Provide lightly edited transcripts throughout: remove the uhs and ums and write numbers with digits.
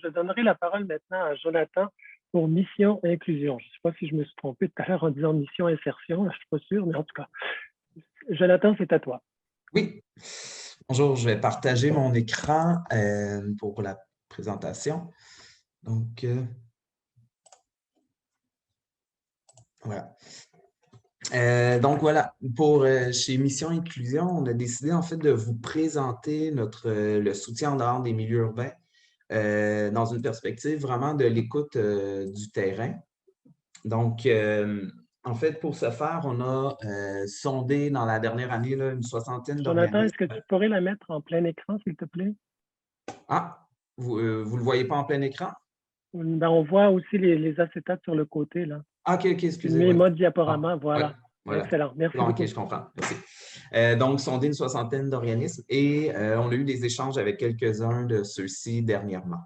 je donnerai la parole maintenant à Jonathan pour mission et inclusion. Je ne sais pas si je me suis trompé tout à l'heure en disant mission et insertion, je ne suis pas sûr, mais en tout cas, Jonathan, c'est à toi. Oui. Bonjour, je vais partager mon écran pour la présentation. Donc, voilà. Voilà, pour chez Mission Inclusion, on a décidé en fait de vous présenter le soutien en dehors des milieux urbains dans une perspective vraiment de l'écoute du terrain. Donc, en fait, pour ce faire, on a sondé dans la dernière année là, une soixantaine Jonathan, d'organismes. est-ce que tu pourrais la mettre en plein écran, s'il te plaît? Ah, vous ne le voyez pas en plein écran? Ben, on voit aussi les acétates sur le côté, là. Ah, OK, excusez, Mais oui. mode Ah, diaporama, ouais, voilà. voilà. Excellent, merci Bon, OK, beaucoup. je comprends. Merci. Donc, sondé une soixantaine d'organismes et on a eu des échanges avec quelques-uns de ceux-ci dernièrement.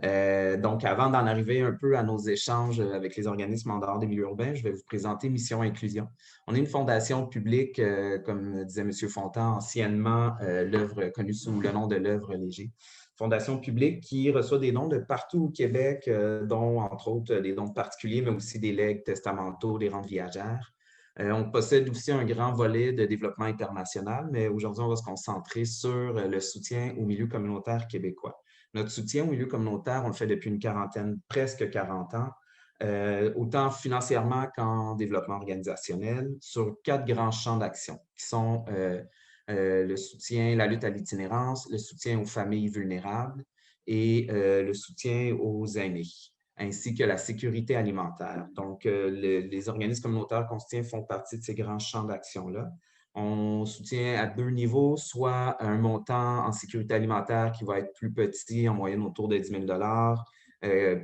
Donc, avant d'en arriver un peu à nos échanges avec les organismes en dehors des milieux urbains, je vais vous présenter Mission Inclusion. On est une fondation publique, comme disait M. Fontan, anciennement l'œuvre connue sous le nom de l'œuvre Léger. Fondation publique qui reçoit des dons de partout au Québec, dont entre autres des dons particuliers, mais aussi des legs testamentaux, des rentes viagères. On possède aussi un grand volet de développement international, mais aujourd'hui, on va se concentrer sur le soutien au milieu communautaire québécois. Notre soutien au milieu communautaire, on le fait depuis une quarantaine, presque 40 ans, autant financièrement qu'en développement organisationnel, sur 4 grands champs d'action qui sont le soutien, la lutte à l'itinérance, le soutien aux familles vulnérables et le soutien aux aînés, ainsi que la sécurité alimentaire. Donc, les organismes communautaires qu'on soutient font partie de ces grands champs d'action-là. On soutient à 2 niveaux, soit un montant en sécurité alimentaire qui va être plus petit, en moyenne autour de 10 000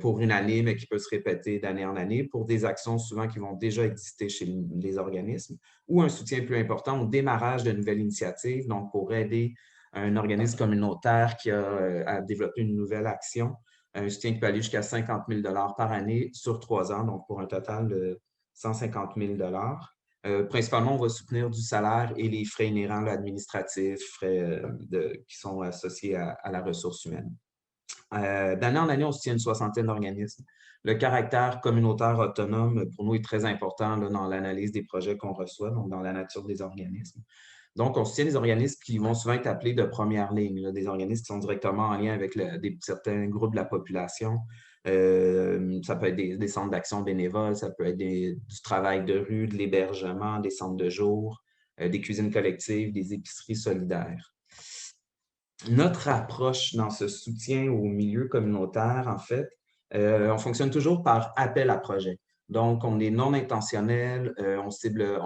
pour une année, mais qui peut se répéter d'année en année pour des actions souvent qui vont déjà exister chez les organismes, ou un soutien plus important au démarrage de nouvelles initiatives, donc pour aider un organisme communautaire qui a à développer une nouvelle action, un soutien qui peut aller jusqu'à 50 000 par année sur 3 ans, donc pour un total de 150 000 principalement, on va soutenir du salaire et les frais inhérents là, administratifs, frais qui sont associés à la ressource humaine. D'année en année, on soutient une soixantaine d'organismes. Le caractère communautaire autonome, pour nous, est très important là, dans l'analyse des projets qu'on reçoit, donc dans la nature des organismes. Donc, on soutient des organismes qui vont souvent être appelés de première ligne, là, des organismes qui sont directement en lien avec certains groupes de la population. Ça peut être des centres d'action bénévoles, ça peut être du travail de rue, de l'hébergement, des centres de jour, des cuisines collectives, des épiceries solidaires. Notre approche dans ce soutien au milieu communautaire, en fait, on fonctionne toujours par appel à projet. Donc, on est non intentionnel, on cible,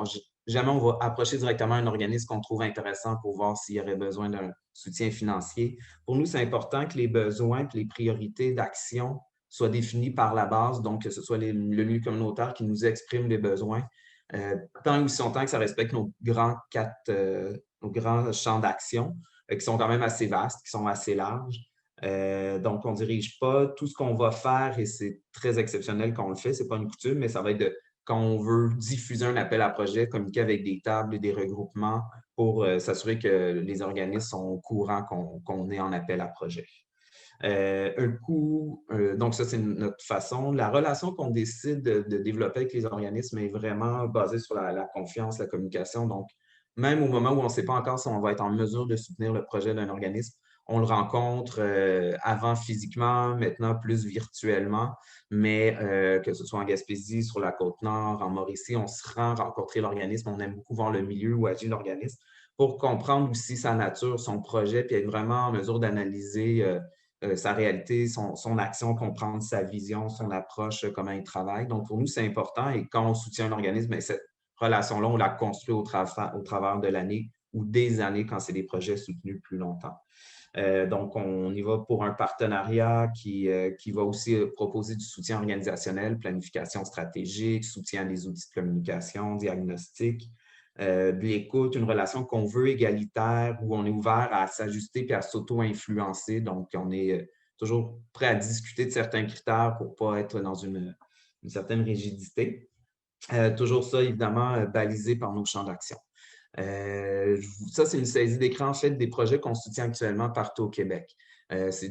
jamais on va approcher directement un organisme qu'on trouve intéressant pour voir s'il y aurait besoin d'un soutien financier. Pour nous, c'est important que les besoins et les priorités d'action soient définis par la base, donc que ce soit le milieu communautaire qui nous exprime les besoins, tant et aussi longtemps que ça respecte nos grands champs d'action qui sont quand même assez vastes, qui sont assez larges. Donc, on ne dirige pas tout ce qu'on va faire et c'est très exceptionnel quand on le fait. Ce n'est pas une coutume, mais ça va être quand on veut diffuser un appel à projet, communiquer avec des tables et des regroupements pour s'assurer que les organismes sont au courant qu'on est en appel à projet. Donc ça, c'est notre façon. La relation qu'on décide de développer avec les organismes est vraiment basée sur la confiance, la communication. Donc, même au moment où on ne sait pas encore si on va être en mesure de soutenir le projet d'un organisme, on le rencontre avant physiquement, maintenant plus virtuellement, mais que ce soit en Gaspésie, sur la Côte-Nord, en Mauricie, on se rend rencontrer l'organisme. On aime beaucoup voir le milieu où agit l'organisme pour comprendre aussi sa nature, son projet, puis être vraiment en mesure d'analyser sa réalité, son action, comprendre sa vision, son approche, comment il travaille. Donc, pour nous, c'est important. Et quand on soutient un organisme, bien, cette relation-là, on la construit au travers de l'année ou des années quand c'est des projets soutenus plus longtemps. Donc, on y va pour un partenariat qui va aussi proposer du soutien organisationnel, planification stratégique, soutien à des outils de communication, diagnostic, de l'écoute, une relation qu'on veut égalitaire, où on est ouvert à s'ajuster et à s'auto-influencer. Donc, on est toujours prêt à discuter de certains critères pour ne pas être dans une certaine rigidité. Toujours ça, évidemment, balisé par nos champs d'action. Ça, c'est une saisie d'écran en fait des projets qu'on soutient actuellement partout au Québec.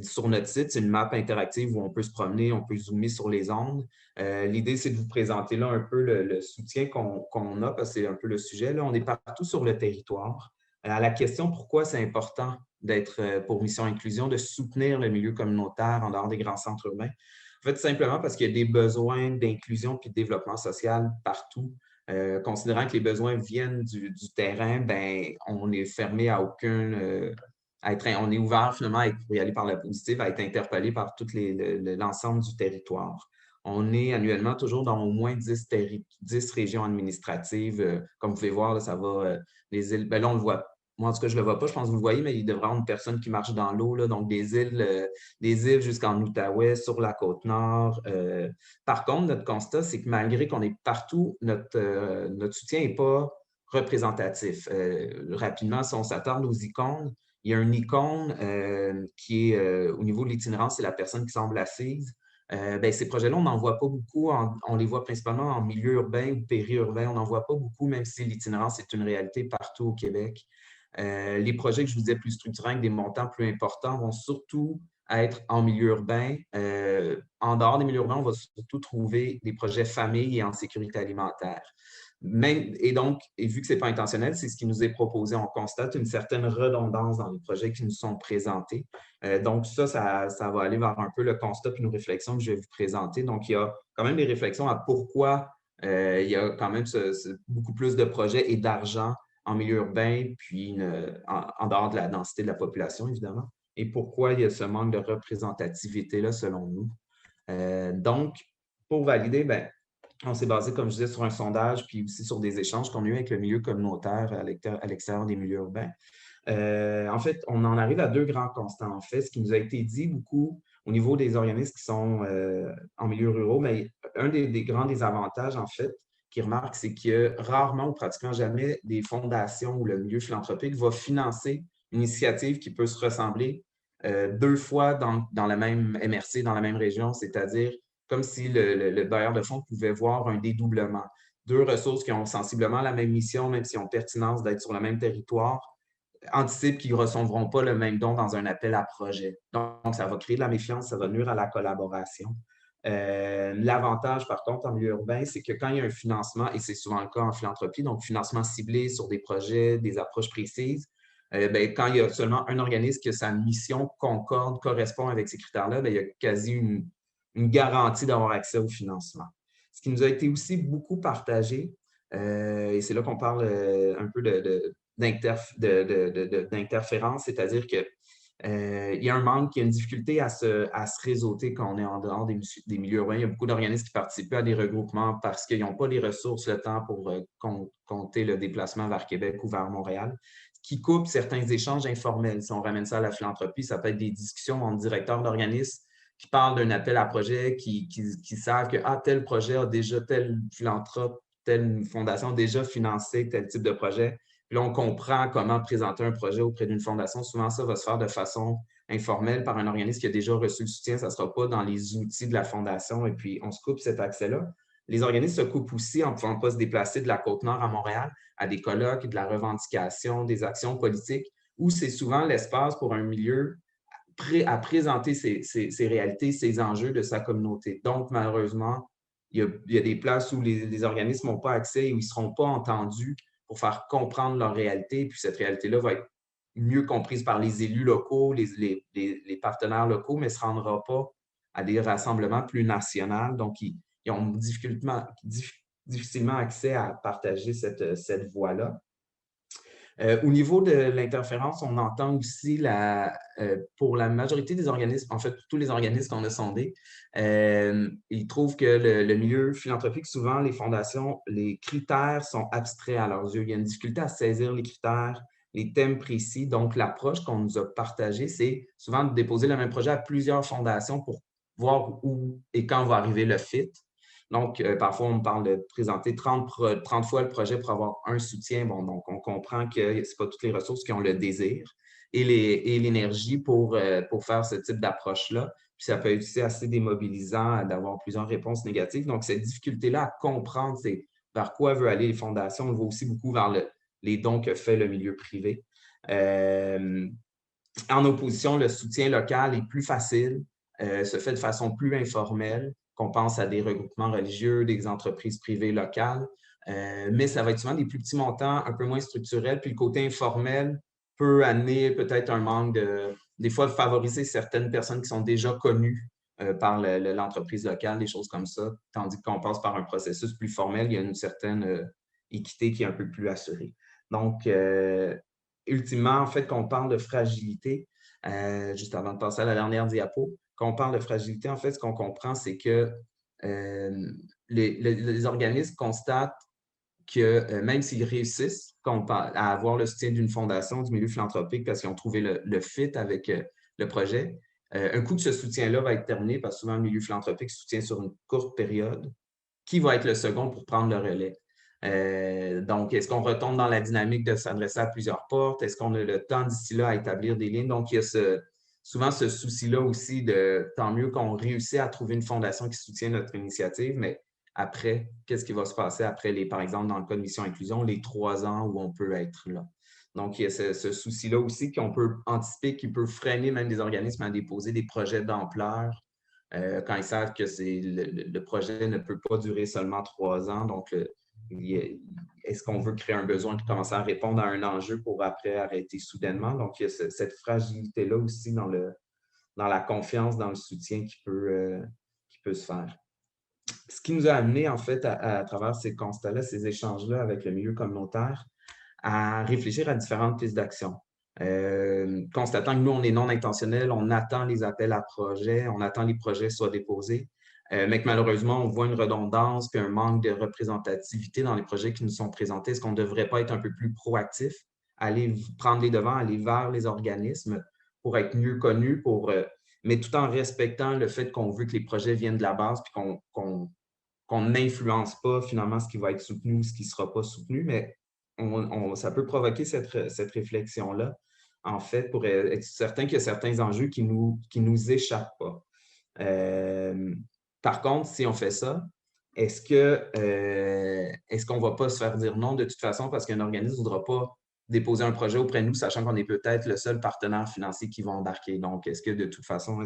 Sur notre site, c'est une map interactive où on peut se promener, on peut zoomer sur les ondes. L'idée, c'est de vous présenter là un peu le soutien qu'on a, parce que c'est un peu le sujet. Là. On est partout sur le territoire. À la question pourquoi c'est important d'être pour Mission Inclusion, de soutenir le milieu communautaire en dehors des grands centres urbains. En fait, simplement parce qu'il y a des besoins d'inclusion et de développement social partout. Considérant que les besoins viennent du terrain, ben, on est fermé à aucun. On est ouvert finalement pour y aller par la positive, à être interpellé par tout l'ensemble du territoire. On est annuellement toujours dans au moins 10 régions administratives. Comme vous pouvez voir, là, ça va, les îles, ben là, on le voit. Moi, en tout cas, je ne le vois pas, je pense que vous le voyez, mais il devrait y avoir une personne qui marche dans l'eau, là, donc des îles jusqu'en Outaouais, sur la côte nord. Par contre, notre constat, c'est que malgré qu'on est partout, notre soutien n'est pas représentatif. Rapidement, si on s'attarde aux icônes, il y a une icône qui est au niveau de l'itinérance, c'est la personne qui semble assise. Ben, ces projets-là, on n'en voit pas beaucoup. On les voit principalement en milieu urbain ou périurbain. On n'en voit pas beaucoup, même si l'itinérance est une réalité partout au Québec. Les projets que je vous disais plus structurants avec des montants plus importants vont surtout être en milieu urbain. En dehors des milieux urbains, on va surtout trouver des projets famille et en sécurité alimentaire. Et donc, vu que ce n'est pas intentionnel, c'est ce qui nous est proposé. On constate une certaine redondance dans les projets qui nous sont présentés. Donc, ça va aller vers un peu le constat et nos réflexions que je vais vous présenter. Donc, il y a quand même des réflexions à pourquoi il y a quand même beaucoup plus de projets et d'argent en milieu urbain, puis en dehors de la densité de la population, évidemment. Et pourquoi il y a ce manque de représentativité-là, selon nous. Donc, pour valider, ben, on s'est basé, comme je disais, sur un sondage, puis aussi sur des échanges qu'on a eu avec le milieu communautaire à l'extérieur des milieux urbains. En fait, on en arrive à deux grands constats. En fait, ce qui nous a été dit beaucoup au niveau des organismes qui sont en milieu ruraux, mais un des grands désavantages, en fait, qu'ils remarquent, c'est qu'il y a rarement ou pratiquement jamais des fondations où le milieu philanthropique va financer une initiative qui peut se ressembler deux fois dans la même MRC, dans la même région, c'est-à-dire comme si le bailleur de fonds pouvait voir un dédoublement. Deux ressources qui ont sensiblement la même mission, même s'ils ont pertinence d'être sur le même territoire, anticipent qu'ils ne recevront pas le même don dans un appel à projet. Donc, ça va créer de la méfiance, ça va nuire à la collaboration. L'avantage, par contre, en milieu urbain, c'est que quand il y a un financement, et c'est souvent le cas en philanthropie, donc financement ciblé sur des projets, des approches précises, ben, quand il y a seulement un organisme que sa mission concorde, correspond avec ces critères-là, ben, il y a quasi une garantie d'avoir accès au financement. Ce qui nous a été aussi beaucoup partagé, et c'est là qu'on parle un peu d'interférence, c'est-à-dire que il y a un manque, il y a une difficulté à se réseauter quand on est en dehors des milieux urbains. Il y a beaucoup d'organismes qui participent à des regroupements parce qu'ils n'ont pas les ressources, le temps pour compter le déplacement vers Québec ou vers Montréal, ce qui coupe certains échanges informels. Si on ramène ça à la philanthropie, ça peut être des discussions entre directeurs d'organismes qui parlent d'un appel à projet, qui savent que tel projet a déjà tel philanthrope, telle fondation a déjà financé tel type de projet. Puis là, on comprend comment présenter un projet auprès d'une fondation. Souvent, ça va se faire de façon informelle par un organisme qui a déjà reçu le soutien. Ça ne sera pas dans les outils de la fondation. Et puis, on se coupe cet accès-là. Les organismes se coupent aussi en ne pouvant pas se déplacer de la Côte-Nord à Montréal à des colloques, de la revendication, des actions politiques, où c'est souvent l'espace pour un milieu à présenter ces réalités, ces enjeux de sa communauté. Donc, malheureusement, il y a des places où les organismes n'ont pas accès et où ils ne seront pas entendus pour faire comprendre leur réalité. Puis cette réalité-là va être mieux comprise par les élus locaux, les partenaires locaux, mais ne se rendra pas à des rassemblements plus nationaux. Donc, ils ont difficilement accès à partager cette voie-là. Au niveau de l'interférence, on entend aussi pour la majorité des organismes, en fait, pour tous les organismes qu'on a sondés, ils trouvent que le milieu philanthropique, souvent, les fondations, les critères sont abstraits à leurs yeux. Il y a une difficulté à saisir les critères, les thèmes précis. Donc, l'approche qu'on nous a partagée, c'est souvent de déposer le même projet à plusieurs fondations pour voir où et quand va arriver le fit. Donc, parfois, on me parle de présenter 30 fois le projet pour avoir un soutien. Bon, donc, on comprend que ce n'est pas toutes les ressources qui ont le désir et l'énergie pour faire ce type d'approche-là. Puis, ça peut être aussi assez démobilisant d'avoir plusieurs réponses négatives. Donc, cette difficulté-là à comprendre vers quoi veut aller les fondations, on le voit aussi beaucoup vers les dons que fait le milieu privé. En opposition, le soutien local est plus facile, se fait de façon plus informelle, qu'on pense à des regroupements religieux, des entreprises privées locales, mais ça va être souvent des plus petits montants, un peu moins structurels, puis le côté informel peut amener peut-être un manque des fois, favoriser certaines personnes qui sont déjà connues par l'entreprise locale, des choses comme ça, tandis qu'on passe par un processus plus formel, il y a une certaine équité qui est un peu plus assurée. Donc, ultimement, en fait, quand on parle de fragilité, juste avant de passer à la dernière diapo, quand on parle de fragilité, en fait, ce qu'on comprend, c'est que les organismes constatent que même s'ils réussissent à avoir le soutien d'une fondation, du milieu philanthropique, parce qu'ils ont trouvé le fit avec le projet, un coup que ce soutien-là va être terminé, parce que souvent le milieu philanthropique soutient sur une courte période, qui va être le second pour prendre le relais? Donc, est-ce qu'on retombe dans la dynamique de s'adresser à plusieurs portes? Est-ce qu'on a le temps d'ici là à établir des lignes? Donc, il y a souvent ce souci-là aussi de tant mieux qu'on réussit à trouver une fondation qui soutient notre initiative, mais après, qu'est-ce qui va se passer après par exemple, dans le cas de Mission Inclusion, les 3 ans où on peut être là? Donc, il y a ce souci-là aussi qu'on peut anticiper, qui peut freiner même des organismes à déposer des projets d'ampleur quand ils savent que le projet ne peut pas durer seulement 3 ans. Donc, est-ce qu'on veut créer un besoin qui commence à répondre à un enjeu pour après arrêter soudainement? Donc, il y a cette fragilité-là aussi dans la confiance, dans le soutien qui peut se faire. Ce qui nous a amené, en fait, à travers ces constats-là, ces échanges-là avec le milieu communautaire, à réfléchir à différentes pistes d'action. Constatant que nous, on est non intentionnel, on attend les appels à projets, on attend les projets soient déposés, mais que malheureusement, on voit une redondance puis un manque de représentativité dans les projets qui nous sont présentés. Est-ce qu'on ne devrait pas être un peu plus proactif, aller prendre les devants, aller vers les organismes pour être mieux connus, mais tout en respectant le fait qu'on veut que les projets viennent de la base puis qu'on n'influence pas finalement ce qui va être soutenu ou ce qui ne sera pas soutenu, mais ça peut provoquer cette réflexion-là, en fait, pour être certain qu'il y a certains enjeux qui nous échappent pas. Par contre, si on fait ça, est-ce qu'on ne va pas se faire dire non de toute façon parce qu'un organisme ne voudra pas déposer un projet auprès de nous, sachant qu'on est peut-être le seul partenaire financier qui va embarquer? Donc, est-ce que de toute façon,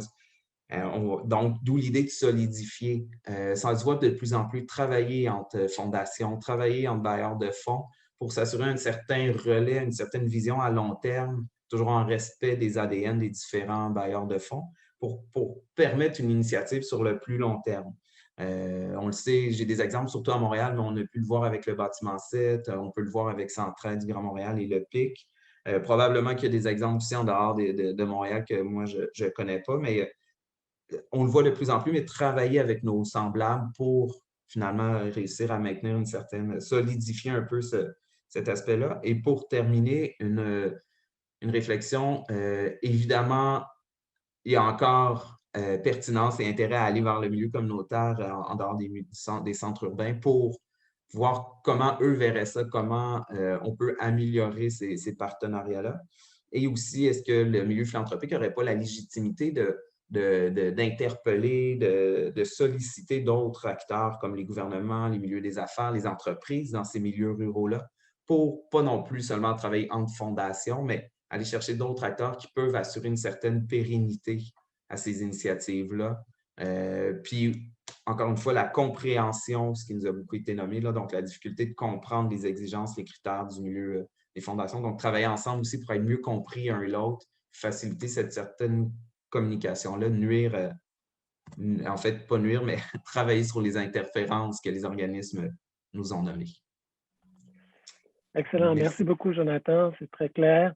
donc, d'où l'idée de solidifier. Ça se voit de plus en plus travailler entre fondations, travailler entre bailleurs de fonds pour s'assurer un certain relais, une certaine vision à long terme, toujours en respect des ADN des différents bailleurs de fonds, pour permettre une initiative sur le plus long terme. On le sait, j'ai des exemples surtout à Montréal, mais on a pu le voir avec le bâtiment 7, on peut le voir avec Centraide du Grand Montréal et le PIC. Probablement qu'il y a des exemples aussi en dehors de Montréal que moi, je ne connais pas, mais on le voit de plus en plus, mais travailler avec nos semblables pour finalement réussir à maintenir une certaine, solidifier un peu cet aspect-là. Et pour terminer, une réflexion, évidemment, il y a encore pertinence et intérêt à aller vers le milieu communautaire en dehors des centres urbains pour voir comment eux verraient ça, comment on peut améliorer ces partenariats-là. Et aussi, est-ce que le milieu philanthropique n'aurait pas la légitimité d'interpeller, de solliciter d'autres acteurs comme les gouvernements, les milieux des affaires, les entreprises dans ces milieux ruraux-là, pour pas non plus seulement travailler entre fondations, mais aller chercher d'autres acteurs qui peuvent assurer une certaine pérennité à ces initiatives-là. Puis, encore une fois, la compréhension, ce qui nous a beaucoup été nommé, là, donc la difficulté de comprendre les exigences, les critères du milieu des fondations. Donc, travailler ensemble aussi pour être mieux compris un et l'autre, faciliter cette certaine communication-là, en fait, pas nuire, mais travailler sur les interférences que les organismes nous ont nommées. Excellent. Merci beaucoup, Jonathan. C'est très clair.